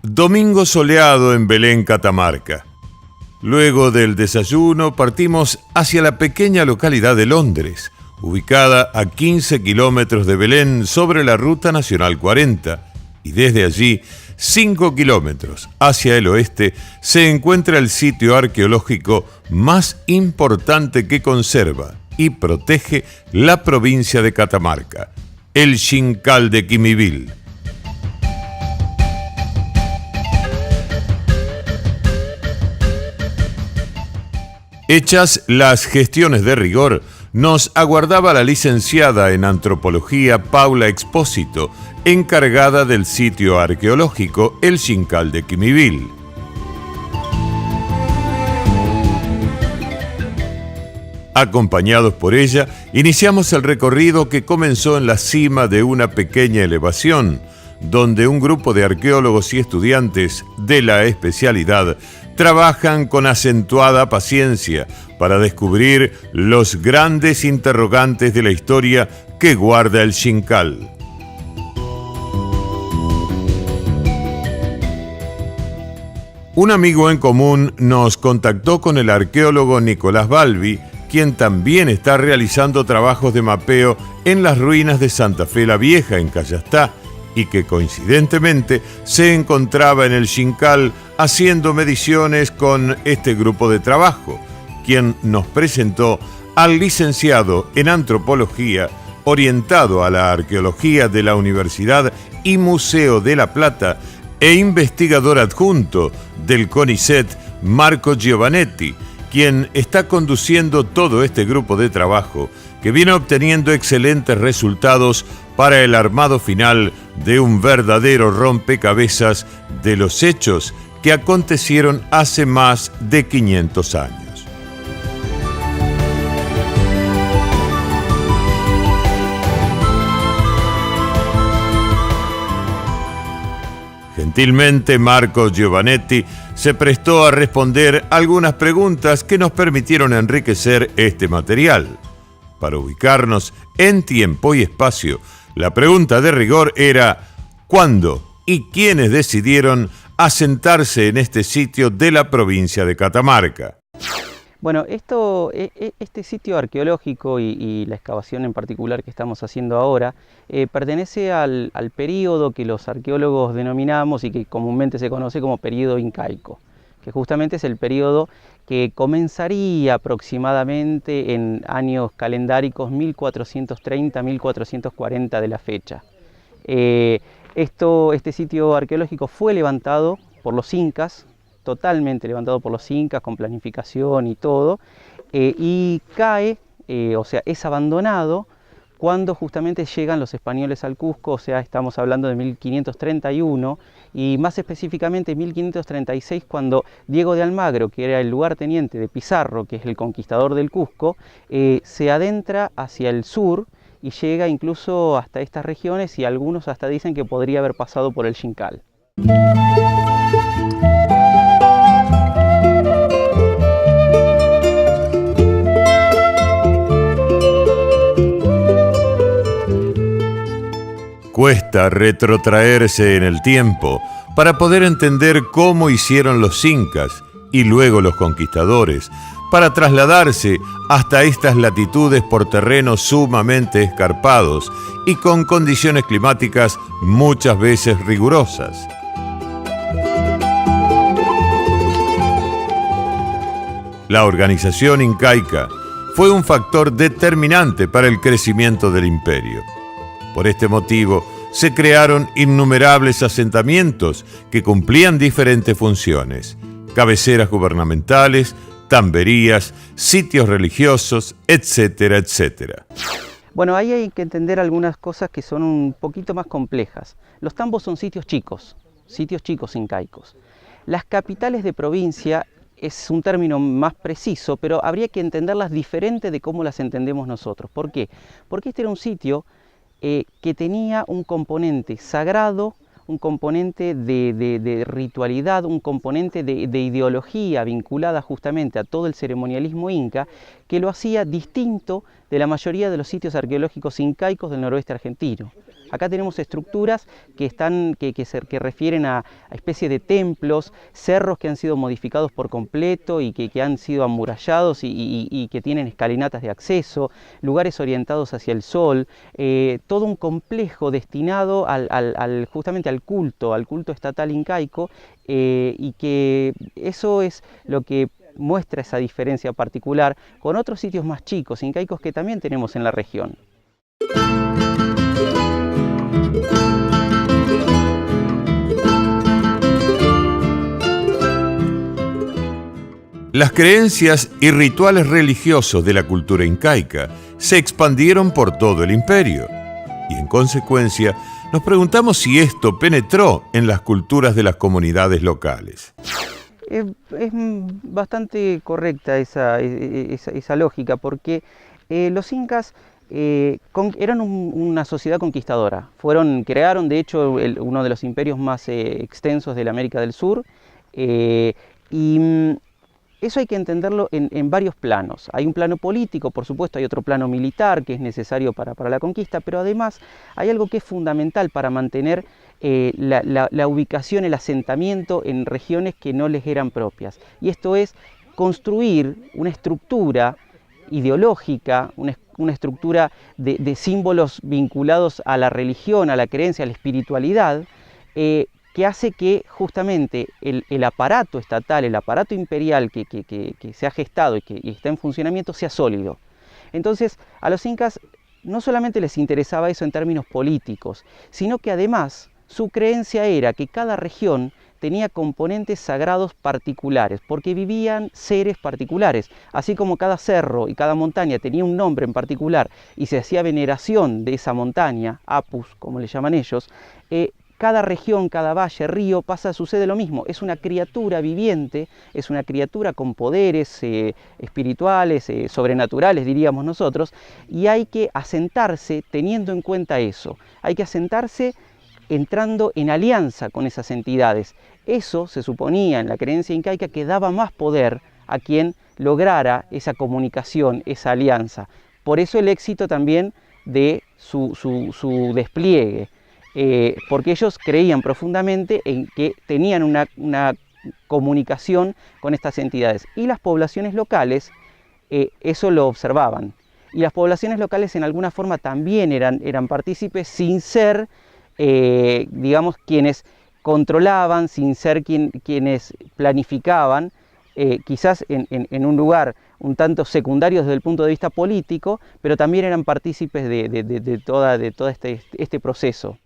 Domingo soleado en Belén, Catamarca. Luego del desayuno partimos hacia la pequeña localidad de Londres, ubicada a 15 kilómetros de Belén sobre la Ruta Nacional 40, y desde allí, 5 kilómetros hacia el oeste, se encuentra el sitio arqueológico más importante que conserva y protege la provincia de Catamarca, el Xincal de Quimivil. Hechas las gestiones de rigor, nos aguardaba la licenciada en antropología Paula Expósito, encargada del sitio arqueológico El Xincal de Quimivil. Acompañados por ella, iniciamos el recorrido que comenzó en la cima de una pequeña elevación, donde un grupo de arqueólogos y estudiantes de la especialidad trabajan con acentuada paciencia para descubrir los grandes interrogantes de la historia que guarda el Xincal. Un amigo en común nos contactó con el arqueólogo Nicolás Balbi, quien también está realizando trabajos de mapeo en las ruinas de Santa Fe la Vieja, en Cayastá, y que coincidentemente se encontraba en el Xincal haciendo mediciones con este grupo de trabajo, quien nos presentó al licenciado en antropología orientado a la arqueología de la Universidad y Museo de La Plata e investigador adjunto del CONICET, Marco Giovanetti, quien está conduciendo todo este grupo de trabajo que viene obteniendo excelentes resultados para el armado final de un verdadero rompecabezas de los hechos que acontecieron hace más de 500 años. Gentilmente, Marco Giovanetti se prestó a responder algunas preguntas que nos permitieron enriquecer este material. Para ubicarnos en tiempo y espacio, la pregunta de rigor era ¿cuándo y quiénes decidieron asentarse en este sitio de la provincia de Catamarca? Bueno, este sitio arqueológico y la excavación en particular que estamos haciendo ahora pertenece al período que los arqueólogos denominamos y que comúnmente se conoce como período incaico, que justamente es el período que comenzaría aproximadamente en años calendáricos 1430-1440 de la fecha. Este sitio arqueológico fue levantado por los incas, totalmente levantado por los incas, con planificación y todo, y cae, o sea, es abandonado cuando justamente llegan los españoles al Cusco, o sea, estamos hablando de 1531, y más específicamente 1536, cuando Diego de Almagro, que era el lugarteniente de Pizarro, que es el conquistador del Cusco, se adentra hacia el sur y llega incluso hasta estas regiones, y algunos hasta dicen que podría haber pasado por el Xincal. Cuesta retrotraerse en el tiempo para poder entender cómo hicieron los incas y luego los conquistadores para trasladarse hasta estas latitudes por terrenos sumamente escarpados y con condiciones climáticas muchas veces rigurosas. La organización incaica fue un factor determinante para el crecimiento del imperio. Por este motivo, se crearon innumerables asentamientos que cumplían diferentes funciones: cabeceras gubernamentales, tamberías, sitios religiosos, etcétera, etcétera. Bueno, ahí hay que entender algunas cosas que son un poquito más complejas. Los tambos son sitios chicos incaicos. Las capitales de provincia es un término más preciso, pero habría que entenderlas diferente de cómo las entendemos nosotros. ¿Por qué? Porque este era un sitio que tenía un componente sagrado, un componente de ritualidad, un componente de ideología vinculada justamente a todo el ceremonialismo inca, que lo hacía distinto de la mayoría de los sitios arqueológicos incaicos del noroeste argentino. Acá tenemos estructuras que refieren a especies de templos, cerros que han sido modificados por completo y que han sido amurallados y que tienen escalinatas de acceso, lugares orientados hacia el sol, todo un complejo destinado justamente al culto estatal incaico, y que eso es lo que muestra esa diferencia particular con otros sitios más chicos, incaicos, que también tenemos en la región. Las creencias y rituales religiosos de la cultura incaica se expandieron por todo el imperio y, en consecuencia, nos preguntamos si esto penetró en las culturas de las comunidades locales. Es bastante correcta esa lógica, porque los incas eran una sociedad conquistadora. Crearon de hecho uno de los imperios más extensos de la América del Sur, y eso hay que entenderlo en varios planos. Hay un plano político, por supuesto, hay otro plano militar que es necesario para la conquista, pero además hay algo que es fundamental para mantener la ubicación, el asentamiento en regiones que no les eran propias. Y esto es construir una estructura ideológica, una estructura de símbolos vinculados a la religión, a la creencia, a la espiritualidad, que hace que justamente el aparato estatal, el aparato imperial que se ha gestado y que está en funcionamiento sea sólido. Entonces, a los incas no solamente les interesaba eso en términos políticos, sino que además su creencia era que cada región tenía componentes sagrados particulares, porque vivían seres particulares. Así como cada cerro y cada montaña tenía un nombre en particular y se hacía veneración de esa montaña, apus, como le llaman ellos, cada región, cada valle, río, sucede lo mismo. Es una criatura viviente, es una criatura con poderes espirituales, sobrenaturales, diríamos nosotros, y hay que asentarse teniendo en cuenta eso. Hay que asentarse entrando en alianza con esas entidades. Eso se suponía en la creencia incaica que daba más poder a quien lograra esa comunicación, esa alianza. Por eso el éxito también de su despliegue. Porque ellos creían profundamente en que tenían una comunicación con estas entidades. Y las poblaciones locales eso lo observaban. Y las poblaciones locales en alguna forma también eran partícipes sin ser, digamos, quienes controlaban, sin ser quienes planificaban, quizás en un lugar un tanto secundario desde el punto de vista político, pero también eran partícipes de todo este proceso.